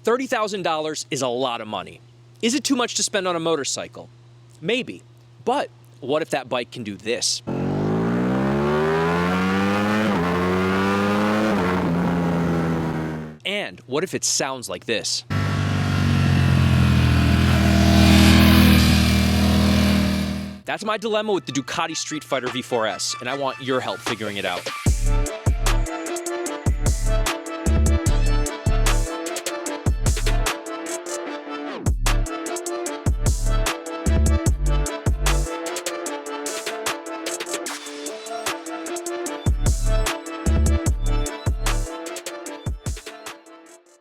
$30,000 is a lot of money. Is it too much to spend on a motorcycle? Maybe. But what if that bike can do this? And what if it sounds like this? That's my dilemma with the Ducati Streetfighter V4S, and I want your help figuring it out.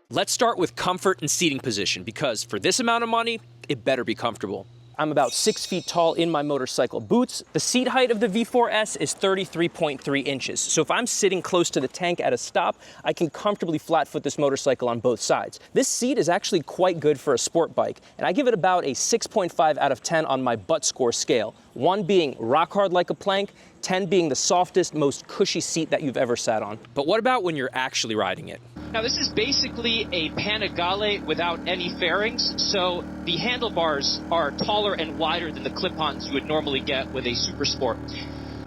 Let's start with comfort and seating position, because for this amount of money, it better be comfortable. I'm about 6 feet tall in my motorcycle boots. The seat height of the V4S is 33.3 inches. So if I'm sitting close to the tank at a stop, I can comfortably flat foot this motorcycle on both sides. This seat is actually quite good for a sport bike, and I give it about a 6.5 out of 10 on my butt score scale. 1 being rock hard like a plank, 10 being the softest, most cushy seat that you've ever sat on. But what about when you're actually riding it? Now this is basically a Panigale without any fairings, so the handlebars are taller and wider than the clip-ons you would normally get with a Super Sport.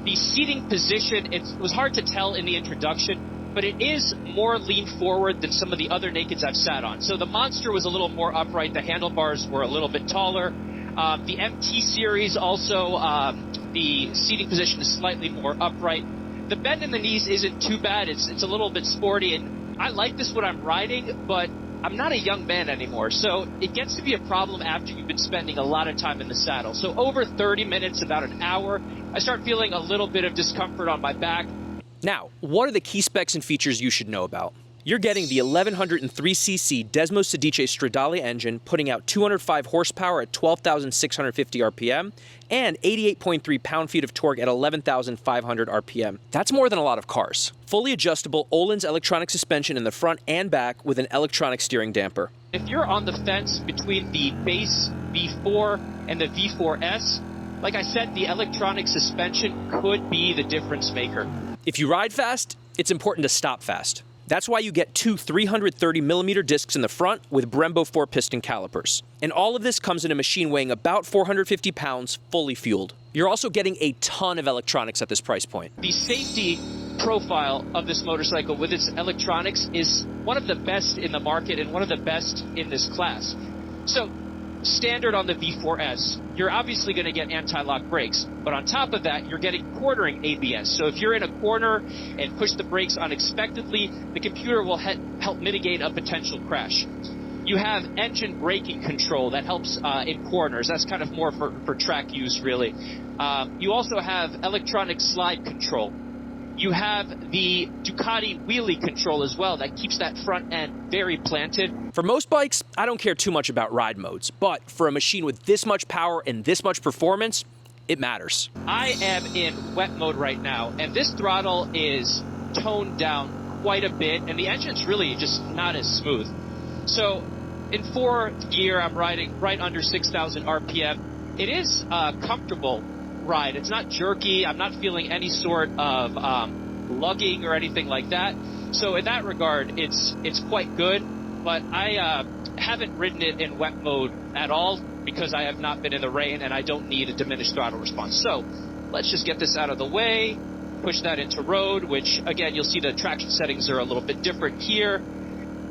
The seating position, it was hard to tell in the introduction, but it is more lean forward than some of the other Nakeds I've sat on. So the Monster was a little more upright, the handlebars were a little bit taller. The MT series also, the seating position is slightly more upright. The bend in the knees isn't too bad, it's a little bit sporty, and I like this when I'm riding, but I'm not a young man anymore, so it gets to be a problem after you've been spending a lot of time in the saddle. So over 30 minutes, about an hour, I start feeling a little bit of discomfort on my back. Now, what are the key specs and features you should know about? You're getting the 1103cc Desmo Sedici Stradale engine, putting out 205 horsepower at 12,650 RPM and 88.3 pound-feet of torque at 11,500 RPM. That's more than a lot of cars. Fully adjustable Öhlins electronic suspension in the front and back with an electronic steering damper. If you're on the fence between the base V4 and the V4S, like I said, the electronic suspension could be the difference maker. If you ride fast, it's important to stop fast. That's why you get 2 330mm discs in the front with Brembo 4-piston calipers. And all of this comes in a machine weighing about 450 pounds, fully fueled. You're also getting a ton of electronics at this price point. The safety profile of this motorcycle with its electronics is one of the best in the market and one of the best in this class. So, standard on the V4S, you're obviously going to get anti-lock brakes, but on top of that, you're getting quartering ABS. So if you're in a corner and push the brakes unexpectedly, the computer will help mitigate a potential crash. You have engine braking control that helps in corners. That's kind of more for track use, really. You also have electronic slide control. You have the Ducati wheelie control as well that keeps that front end very planted. For most bikes, I don't care too much about ride modes, but for a machine with this much power and this much performance, it matters. I am in wet mode right now, and this throttle is toned down quite a bit, and the engine's really just not as smooth. So in 4th gear, I'm riding right under 6,000 RPM. It is comfortable ride. It's not jerky. I'm not feeling any sort of lugging or anything like that. So in that regard, it's quite good. But I haven't ridden it in wet mode at all because I have not been in the rain and I don't need a diminished throttle response. So let's just get this out of the way, push that into road, which again, you'll see the traction settings are a little bit different here.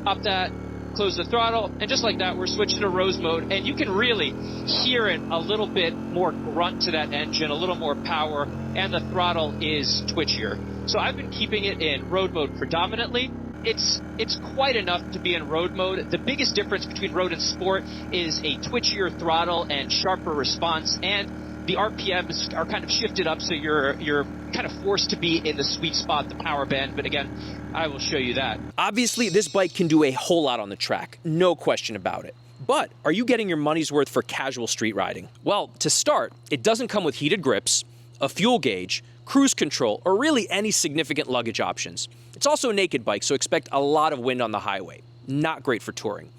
Up that, close the throttle, and just like that, we're switching to rose mode, and you can really hear it a little bit more grunt to that engine, a little more power, and the throttle is twitchier. So I've been keeping it in road mode predominantly. It's quite enough to be in road mode. The biggest difference between road and sport is a twitchier throttle and sharper response, and the RPMs are kind of shifted up, so you're kind of forced to be in the sweet spot, the power band, but again, I will show you that. Obviously, this bike can do a whole lot on the track, no question about it. But are you getting your money's worth for casual street riding? Well, to start, it doesn't come with heated grips, a fuel gauge, cruise control, or really any significant luggage options. It's also a naked bike, so expect a lot of wind on the highway. Not great for touring.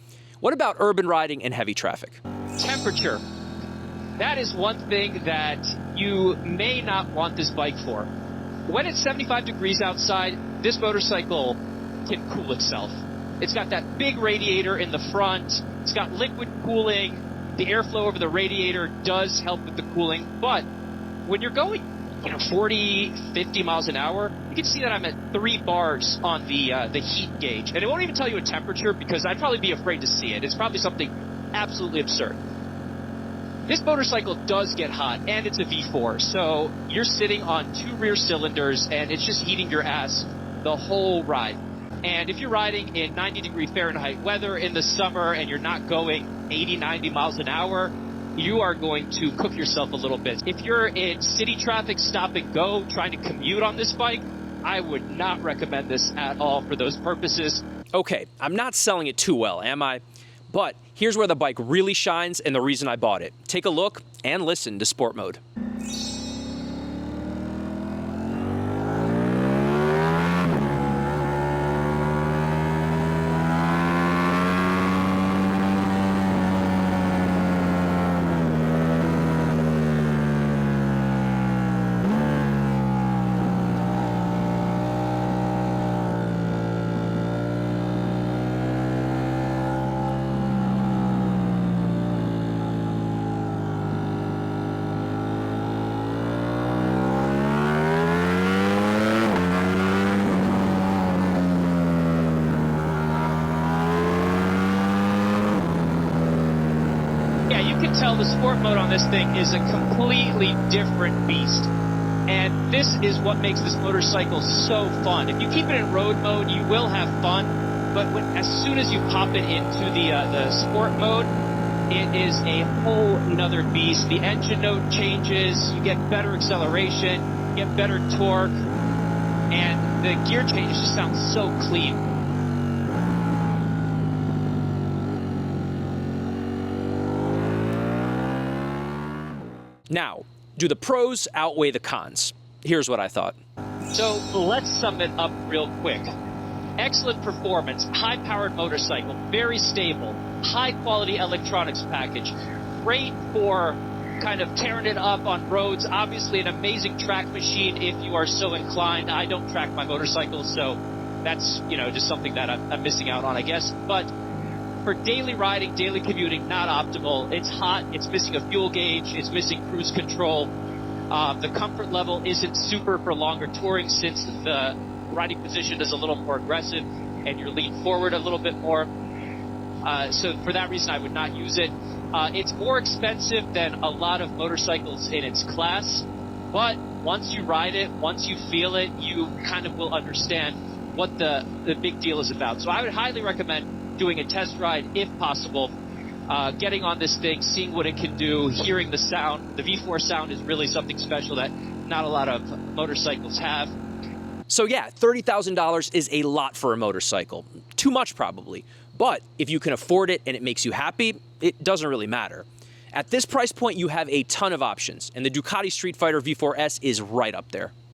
What about urban riding and heavy traffic? Temperature. That is one thing that you may not want this bike for. When it's 75 degrees outside, this motorcycle can cool itself. It's got that big radiator in the front. It's got liquid cooling. The airflow over the radiator does help with the cooling. But when you're going, 40, 50 miles an hour, you can see that I'm at 3 bars on the heat gauge. And it won't even tell you a temperature because I'd probably be afraid to see it. It's probably something absolutely absurd. This motorcycle does get hot, and it's a V4, so you're sitting on 2 rear cylinders, and it's just heating your ass the whole ride. And if you're riding in 90-degree Fahrenheit weather in the summer and you're not going 80, 90 miles an hour, you are going to cook yourself a little bit. If you're in city traffic, stop and go, trying to commute on this bike, I would not recommend this at all for those purposes. Okay, I'm not selling it too well, am I? But here's where the bike really shines and the reason I bought it. Take a look and listen to Sport Mode. Tell the sport mode on this thing is a completely different beast, and this is what makes this motorcycle so fun. If you keep it in road mode, you will have fun, but as soon as you pop it into the sport mode, it is a whole nother beast. The engine note changes, you get better acceleration, you get better torque, and the gear changes just sound so clean. Now, do the pros outweigh the cons? Here's what I thought. So let's sum it up real quick. Excellent performance, high-powered motorcycle, very stable, high-quality electronics package, great for kind of tearing it up on roads. Obviously an amazing track machine if you are so inclined. I don't track my motorcycles, so that's, just something that I'm missing out on, I guess. But for daily riding, daily commuting, not optimal. It's hot, it's missing a fuel gauge, it's missing cruise control. The comfort level isn't super for longer touring since the riding position is a little more aggressive and you're leaned forward a little bit more. So for that reason, I would not use it. It's more expensive than a lot of motorcycles in its class, but once you ride it, once you feel it, you kind of will understand what the big deal is about. So I would highly recommend doing a test ride if possible, getting on this thing, seeing what it can do, hearing the sound. The V4 sound is really something special that not a lot of motorcycles have. So yeah, $30,000 is a lot for a motorcycle. Too much probably. But if you can afford it and it makes you happy, it doesn't really matter. At this price point, you have a ton of options, and the Ducati Streetfighter V4S is right up there.